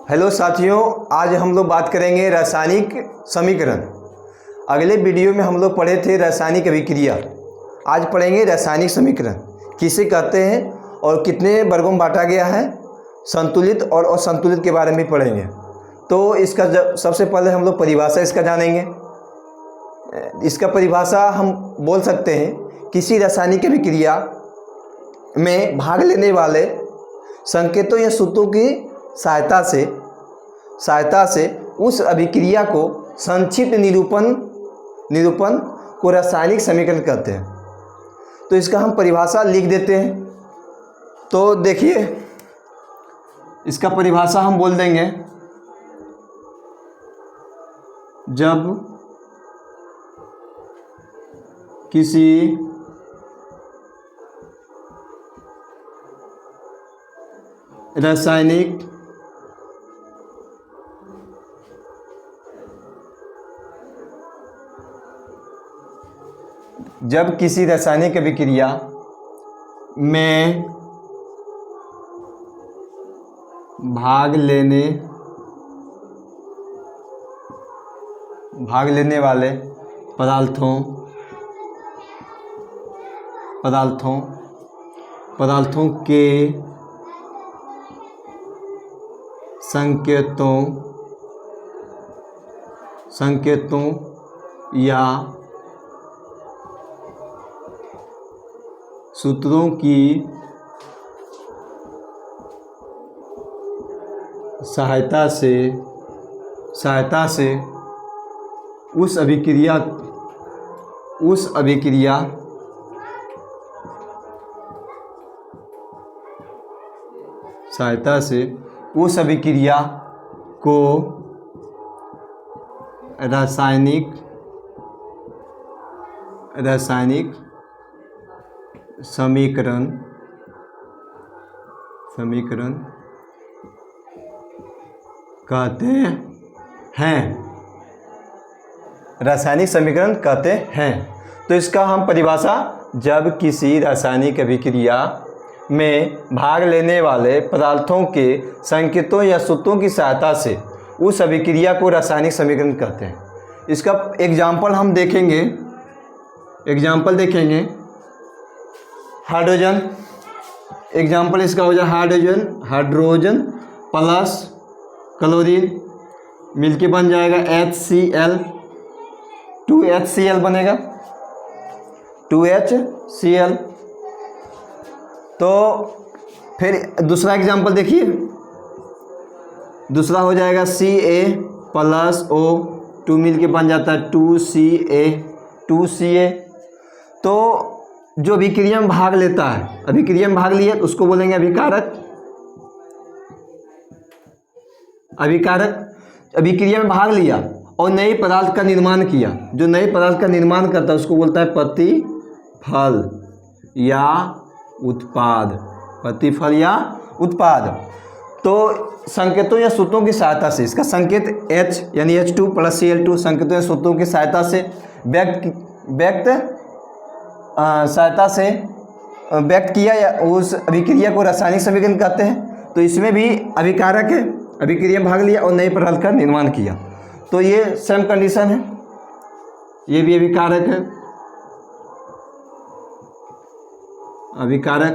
Hello साथियों, आज हम लोग बात करेंगे रासायनिक समीकरण। अगले वीडियो में हम लोग पढ़े थे रासायनिक अभिक्रिया। आज पढ़ेंगे रासायनिक समीकरण किसे कहते हैं और कितने वर्गों में बांटा गया है। संतुलित और असंतुलित के बारे में पढ़ेंगे। तो इसका सबसे पहले हम लोग परिभाषा इसका जानेंगे। इसका परिभाषा हम बोल सकते हैं, किसी रासायनिक अभिक्रिया में भाग लेने वाले संकेतों या सूत्रों की सहायता से उस अभिक्रिया को संक्षिप्त निरूपण को रासायनिक समीकरण कहते हैं। तो इसका हम परिभाषा लिख देते हैं। तो देखिए, इसका परिभाषा हम बोल देंगे, जब किसी रासायनिक अभिक्रिया में भाग लेने वाले पदार्थों के संकेतों या सूत्रों की सहायता से उस अभिक्रिया को रासायनिक समीकरण कहते हैं। रासायनिक समीकरण कहते हैं। तो इसका हम परिभाषा, जब किसी रासायनिक अभिक्रिया में भाग लेने वाले पदार्थों के संकेतों या सूत्रों की सहायता से उस अभिक्रिया को रासायनिक समीकरण कहते हैं। इसका एग्जाम्पल हम देखेंगे। हाइड्रोजन, एग्जाम्पल इसका हो जाए हाइड्रोजन प्लस क्लोरीन मिलके बन जाएगा HCl, 2HCl बनेगा, 2HCl। तो फिर दूसरा एग्जाम्पल देखिए, दूसरा हो जाएगा Ca प्लस O2 मिलके बन जाता है 2Ca। तो जो अभिक्रिया में भाग लेता है, अभिक्रिया में भाग लिया तो उसको बोलेंगे अभिकारक। अभिक्रिया में भाग लिया और नए पदार्थ का निर्माण किया। जो नए पदार्थ का निर्माण करता है उसको बोलता है प्रतिफल या उत्पाद। तो संकेतों या सूत्रों की सहायता से, इसका संकेत H यानी H2 प्लस Cl2 संकेतों या सूत्रों की सहायता से व्यक्त किया या उस अभिक्रिया को रासायनिक समीकरण कहते हैं। तो इसमें भी अभिकारक है, अभिक्रिया में भाग लिया और नए पदार्थ का निर्माण किया। तो ये सेम कंडीशन है, ये भी अभिकारक है,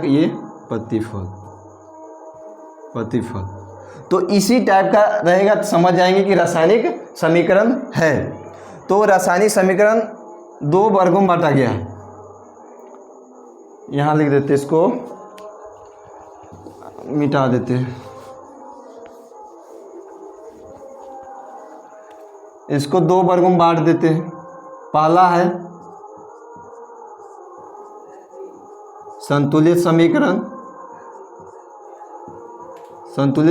ये प्रतिफल। तो इसी टाइप का रहेगा, तो समझ जाएंगे कि रासायनिक समीकरण है। तो रासायनिक समीकरण दो वर्गों में बांटा गया है। यहाँ लिख देते, इसको मिटा देते हैं, इसको दो वर्गों में बांट देते हैं। पहला है संतुलित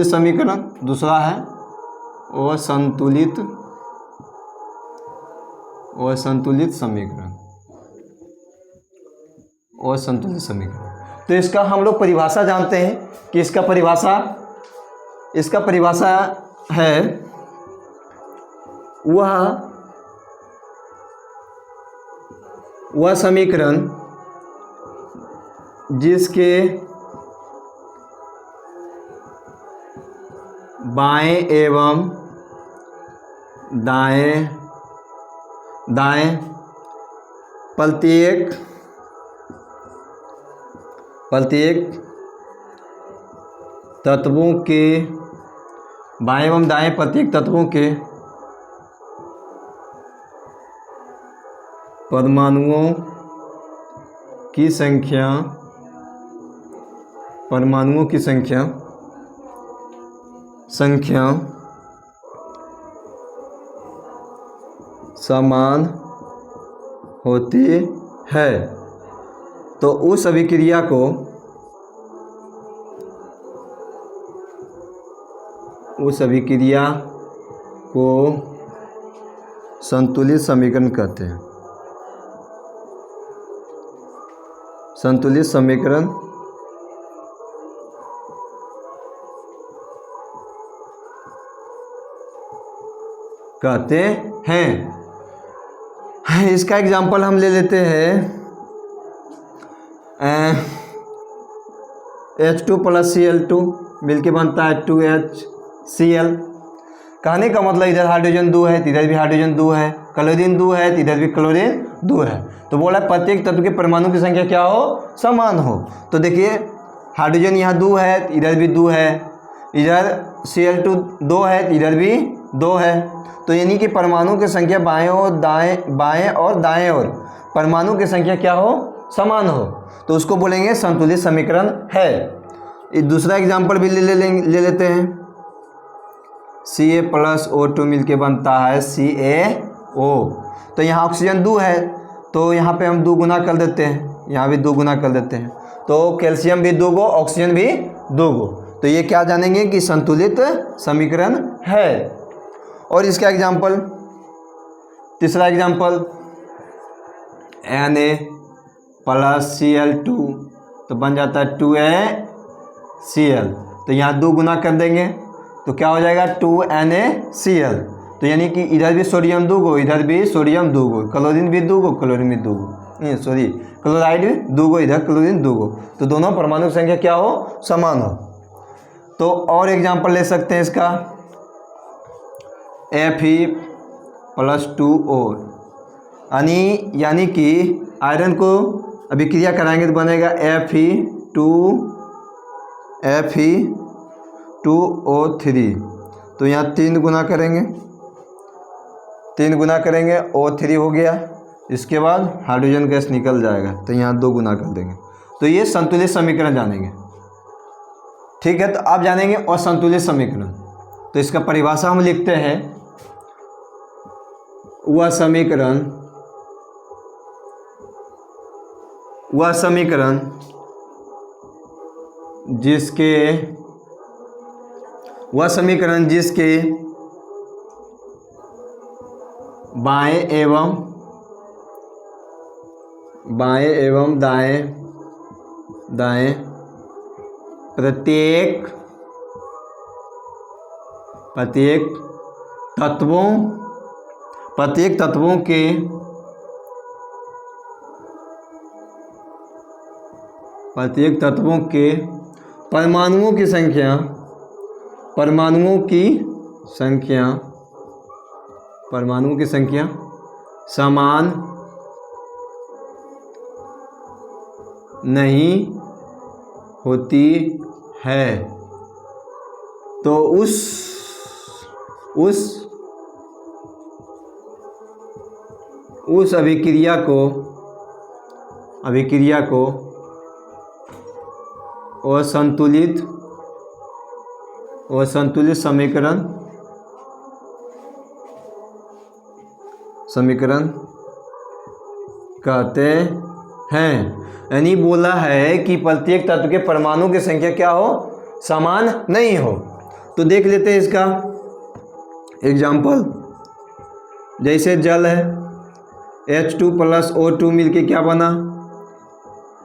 समीकरण, दूसरा है असंतुलित समीकरण। तो इसका हम लोग परिभाषा जानते हैं कि इसका परिभाषा है, वह समीकरण जिसके बाएं एवं दाएं दाएं प्रत्येक तत्वों के बाएं एवं दाएं प्रत्येक तत्वों के परमाणुओं की संख्या समान होती है। तो उस अभिक्रिया को संतुलित समीकरण कहते हैं। संतुलित समीकरण कहते हैं। इसका एग्जाम्पल हम ले लेते हैं H2 + Cl2 मिलके बनता है 2HCl। कहने का मतलब इधर हाइड्रोजन 2 है तो इधर भी हाइड्रोजन 2 है, क्लोरीन 2 है तो इधर भी क्लोरीन 2 है। तो बोला प्रत्येक तत्व के परमाणु की संख्या क्या हो, समान हो। तो देखिए हाइड्रोजन यहाँ 2 है तो इधर भी 2 है, इधर Cl2 2 है तो इधर भी 2 है। तो यानी कि परमाणु की संख्या बाएं और दाएं और परमाणु की संख्या क्या हो, समान हो। तो उसको बोलेंगे संतुलित समीकरण है। एक दूसरा एग्जाम्पल भी ले लेते हैं। Ca + O2 मिलके बनता है CaO। तो यहाँ ऑक्सीजन 2 है तो यहाँ पे हम 2 गुना कर देते हैं, यहाँ भी 2 गुना कर देते हैं। तो कैल्शियम भी 2 गो, ऑक्सीजन भी 2 गो। तो ये क्या जानेंगे कि संतुलित समीकरण है। और इसका एग्जाम्पल, तीसरा एग्जाम्पल Na + Cl2 तो बन जाता है 2HCl। तो यहाँ 2 गुना कर देंगे तो क्या हो जाएगा 2NaCl। तो यानी कि इधर भी सोडियम 2 गो, इधर भी सोडियम 2 गो, क्लोरीन भी 2 गो, क्लोरीन भी 2 गो, क्लोराइड भी 2 गो, इधर क्लोरीन 2 गो। तो दोनों परमाणु की संख्या क्या हो, समान हो। तो और एग्जाम्पल ले सकते हैं इसका Fe + 2O यानी कि आयरन को अभिक्रिया कराएंगे तो बनेगा Fe2O3। तो यहाँ 3 गुना करेंगे O3 हो गया। इसके बाद हाइड्रोजन गैस निकल जाएगा तो यहाँ 2 गुना कर देंगे। तो ये संतुलित समीकरण जानेंगे। ठीक है, तो आप जानेंगे असंतुलित समीकरण। तो इसका परिभाषा हम लिखते हैं, वह समीकरण जिसके बाएं एवं दाएं प्रत्येक तत्वों के परमाणुओं की संख्या समान नहीं होती है। तो उस अभिक्रिया को असंतुलित समीकरण कहते हैं। यानी बोला है कि प्रत्येक तत्व के परमाणु की संख्या क्या हो, समान नहीं हो। तो देख लेते हैं इसका एग्जाम्पल। जैसे जल है, H2 + O2 मिलके क्या बना,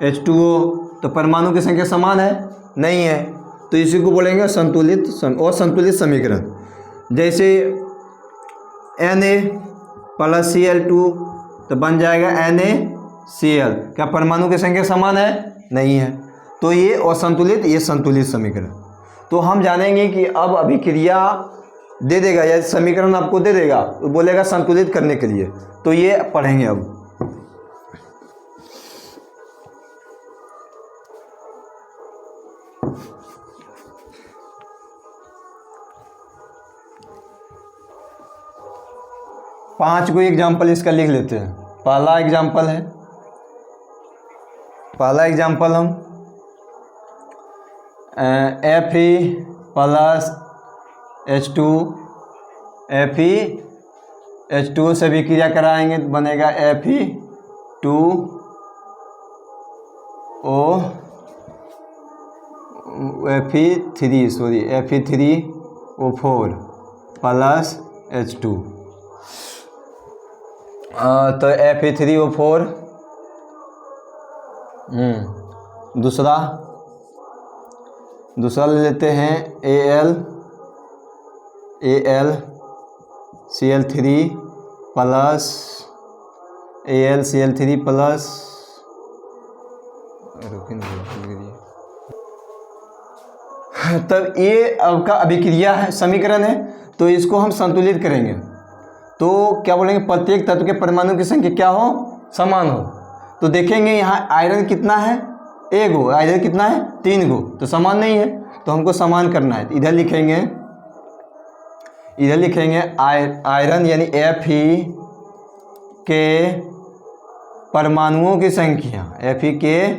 H2O। तो परमाणु की संख्या समान है, नहीं है। तो इसी को बोलेंगे असंतुलित समीकरण। जैसे Na + Cl2 तो बन जाएगा NaCl। क्या परमाणु की संख्या समान है, नहीं है। तो ये असंतुलित, ये संतुलित समीकरण। तो हम जानेंगे कि अब अभिक्रिया दे देगा या समीकरण आपको दे देगा, तो बोलेगा संतुलित करने के लिए, तो ये पढ़ेंगे अब। पांच को एग्जाम्पल इसका लिख लेते हैं। पहला एग्जाम्पल हम Fe+H2 से अभिक्रिया कराएंगे तो बनेगा Fe3O4 प्लस H2। तो Fe3O4 दूसरा ले लेते हैं AlCl3 प्लस तब ये आपका अभिक्रिया है, समीकरण है, तो इसको हम संतुलित करेंगे। तो क्या बोलेंगे, प्रत्येक तत्व के परमाणु की संख्या क्या हो, समान हो। तो देखेंगे यहाँ आयरन कितना है, 1 गो, आयरन कितना है, 3 गो, तो समान नहीं है, तो हमको समान करना है। इधर लिखेंगे आयरन यानी Fe के परमाणुओं की संख्या, Fe के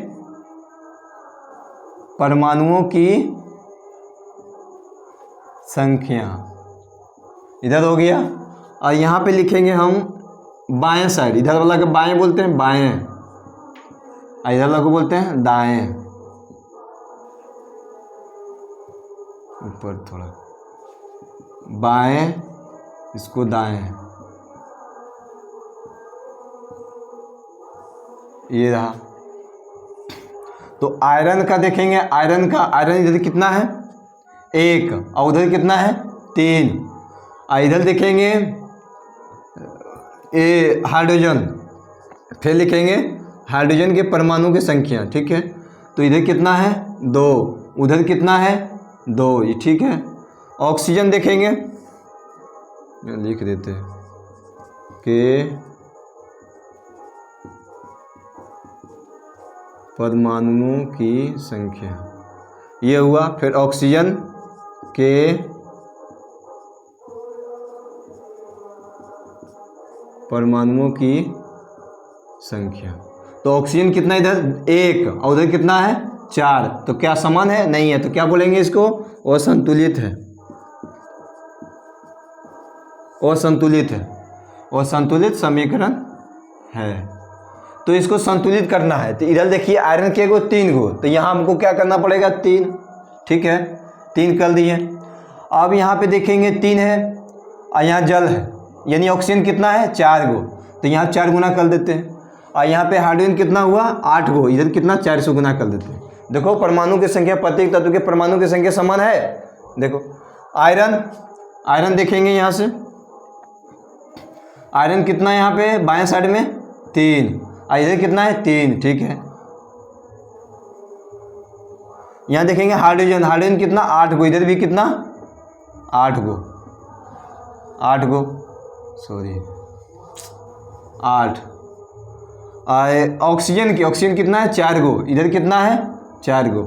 परमाणुओं की संख्या इधर हो गया। और यहाँ पे लिखेंगे हम बाएं साइड, इधर वाला को बाएं बोलते हैं बाएं, इधर वाला को बोलते हैं दाएं, ऊपर थोड़ा बाएं, इसको दाएं, ये रहा। तो आयरन का देखेंगे, आयरन इधर कितना है, 1, और उधर कितना है, 3। इधर देखेंगे हाइड्रोजन, फिर लिखेंगे हाइड्रोजन के परमाणु की संख्या, ठीक है। तो इधर कितना है, 2, उधर कितना है, 2, ये ठीक है। ऑक्सीजन देखेंगे, लिख देते हैं कि परमाणुओं की संख्या, ये हुआ। फिर ऑक्सीजन के परमाणुओं की संख्या, तो ऑक्सीजन कितना इधर, 1, और उधर कितना है, 4, तो क्या समान है, नहीं है, तो क्या बोलेंगे इसको, असंतुलित है, असंतुलित समीकरण है। तो इसको संतुलित करना है, तो इधर देखिए आयरन के 3 गो, तो यहाँ हमको क्या करना पड़ेगा, 3, ठीक है, 3 कर दिए। अब यहाँ पे देखेंगे 3 है, और यहाँ जल है, यानी ऑक्सीजन कितना है, 4 गो, तो यहाँ 4 गुना कर देते हैं। और यहाँ पे हाइड्रोजन कितना हुआ, 8 गो, इधर कितना, 400 गुना कर देते हैं। देखो परमाणु की संख्या, प्रत्येक तत्व के परमाणु की संख्या समान है। देखो आयरन देखेंगे यहाँ से, आयरन कितना है यहाँ पे बाएं साइड में, 3, और इधर कितना है, 3, ठीक है। यहाँ देखेंगे हाइड्रोजन कितना, 8 गो, इधर भी कितना, 8 गो, 8। ऑक्सीजन कितना है, 4 गो, इधर कितना है, 4 गो।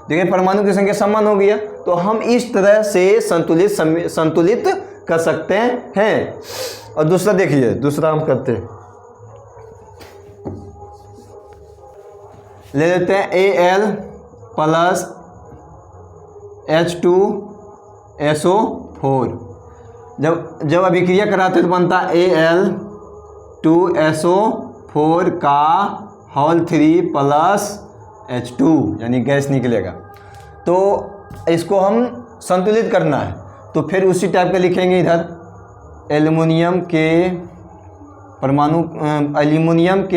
देखिए परमाणु की संख्या समान हो गया। तो हम इस तरह से संतुलित कर सकते हैं। और दूसरा देखिए, दूसरा हम करते हैं, ले लेते हैं Al+H2SO4। जब अभिक्रिया कराते तो बनता Al2SO4 का होल 3 प्लस H2, यानी गैस निकलेगा। तो इसको हम संतुलित करना है, तो फिर उसी टाइप का लिखेंगे। इधर एल्युमिनियम के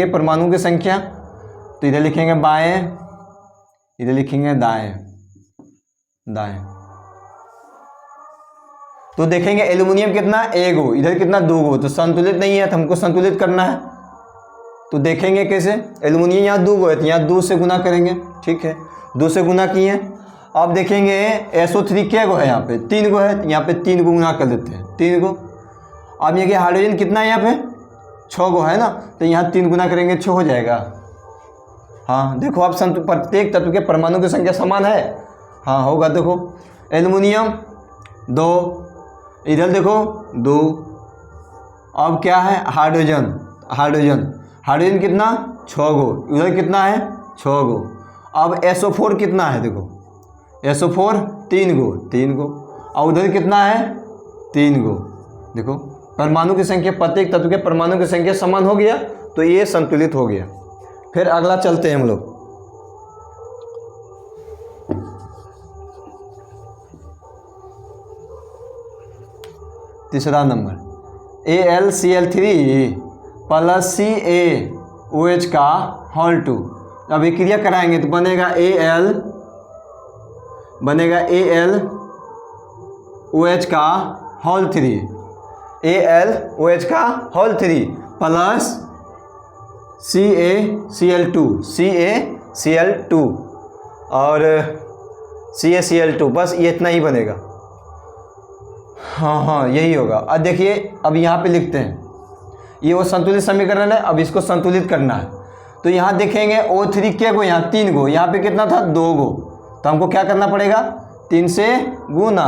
परमाणु की संख्या, तो इधर लिखेंगे बाएं, इधर लिखेंगे दाएं। तो देखेंगे एल्युमिनियम कितना, 1 गो, इधर कितना, 2 गो, तो संतुलित नहीं है, तो हमको संतुलित करना है। तो देखेंगे कैसे, एल्युमिनियम यहाँ 2 गो है, तो यहाँ 2 से गुना करेंगे, ठीक है, 2 से गुना किए। अब देखेंगे SO3 क्या गो है, यहाँ पे 3 गो है, यहाँ पे 3 को गुना कर देते हैं 3 गो। अब ये हाइड्रोजन कितना है यहाँ पे 6 गो है ना, तो यहाँ 3 गुना करेंगे 6 हो जाएगा। हाँ देखो अब प्रत्येक तत्व के परमाणु की संख्या समान है। हाँ होगा, देखो एल्युमिनियम 2, इधर देखो 2। अब क्या है हाइड्रोजन, हाइड्रोजन कितना 6 गो, उधर कितना है 6 गो। अब SO4 कितना है, देखो SO4 3 गो, और उधर कितना है 3 गो। देखो परमाणु की संख्या, प्रत्येक तत्व के परमाणु की संख्या समान हो गया, तो ये संतुलित हो गया। फिर अगला चलते हैं हम लोग। तीसरा नंबर AlCl3 प्लस CaOH का होल 2। अब ये क्रिया कराएंगे तो बनेगा AlOH का होल 3, AlOH का होल 3 प्लस CaCl2 और CaCl2, बस ये इतना ही बनेगा। हाँ यही होगा। अब देखिए अब यहाँ पे लिखते हैं, ये वो संतुलित समीकरण है, अब इसको संतुलित करना है। तो यहाँ देखेंगे O3 क्या गो, यहाँ 3 गो, यहाँ पे कितना था 2 गो, तो हमको क्या करना पड़ेगा 3 से गुना,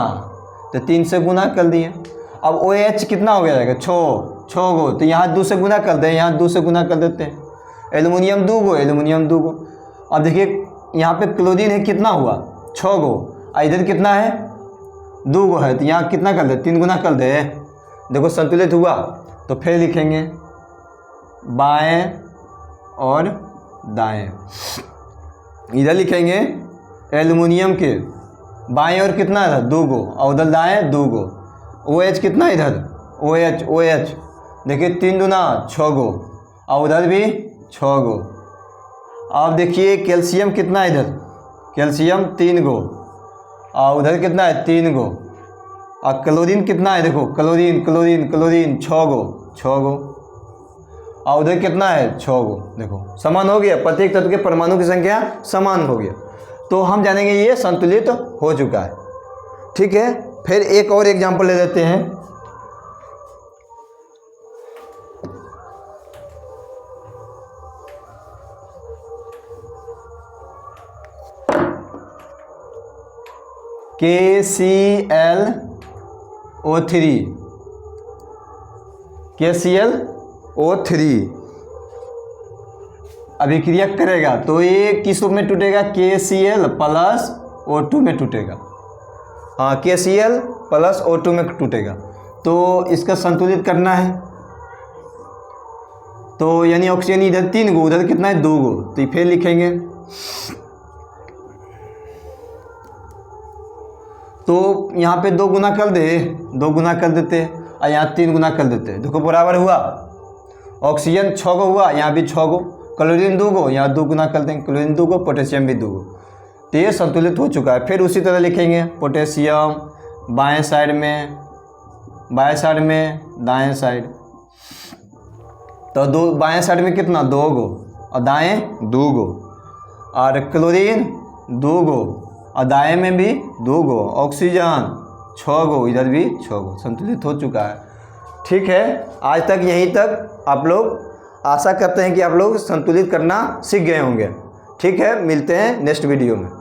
तो 3 से गुना कर दिए। अब OH कितना हो जाएगा 6 गो, तो यहाँ 2 से गुना कर दें, यहाँ 2 से गुना कर देते हैं। एल्युमिनियम 2 गो, अब देखिए यहाँ पे क्लोरीन है कितना हुआ 6 गो, इधर कितना है 2 गो है, तो यहाँ कितना कर दे 3 गुना कर दे। देखो संतुलित हुआ। तो फिर लिखेंगे बाएं और दाएं, इधर लिखेंगे एल्युमिनियम के बाएं और कितना है 2 गो, और उधर दाएं 2 गो। OH कितना इधर OH देखिए 3 दूना 6 गो, और उधर भी 6 गो। अब देखिए कैल्शियम कितना है इधर, कैल्शियम 3 गो, और उधर कितना है 3 गो। और क्लोरीन कितना है, देखो क्लोरीन 6 गो, और उधर कितना है 6 गो। देखो समान हो गया, प्रत्येक तत्व के परमाणु की संख्या समान हो गया, तो हम जानेंगे ये संतुलित हो चुका है। ठीक है, फिर एक और एग्जाम्पल ले लेते हैं। KClO3 अभिक्रिया करेगा तो ये किस रूप में टूटेगा, KCl प्लस O2 में टूटेगा। हाँ KCl प्लस O2 में टूटेगा, तो इसका संतुलित करना है। तो यानी ऑक्सीजन इधर 3 गो, उधर कितना है 2 गो, तो फिर लिखेंगे। तो यहाँ पे 2 गुना कर देते, और यहाँ 3 गुना कर देते। देखो बराबर हुआ, ऑक्सीजन 6 गो हुआ, यहाँ भी 6 गो, क्लोरीन 2 गो, यहाँ 2 गुना कर देंगे, क्लोरीन 2 गो, पोटेशियम भी 2 गो, तो ये संतुलित हो चुका है। फिर उसी तरह लिखेंगे पोटेशियम बाएं साइड में दाएं साइड, तो बाएं साइड में कितना 2 गो, और दाएं 2 गो, और क्लोरीन 2 गो, और दाएं में भी 2 गो, ऑक्सीजन 6 गो, इधर भी 6 गो, संतुलित हो चुका है। ठीक है, आज तक यहीं तक आप लोग, आशा करते हैं कि आप लोग संतुलित करना सीख गए होंगे। ठीक है, मिलते हैं नेक्स्ट वीडियो में।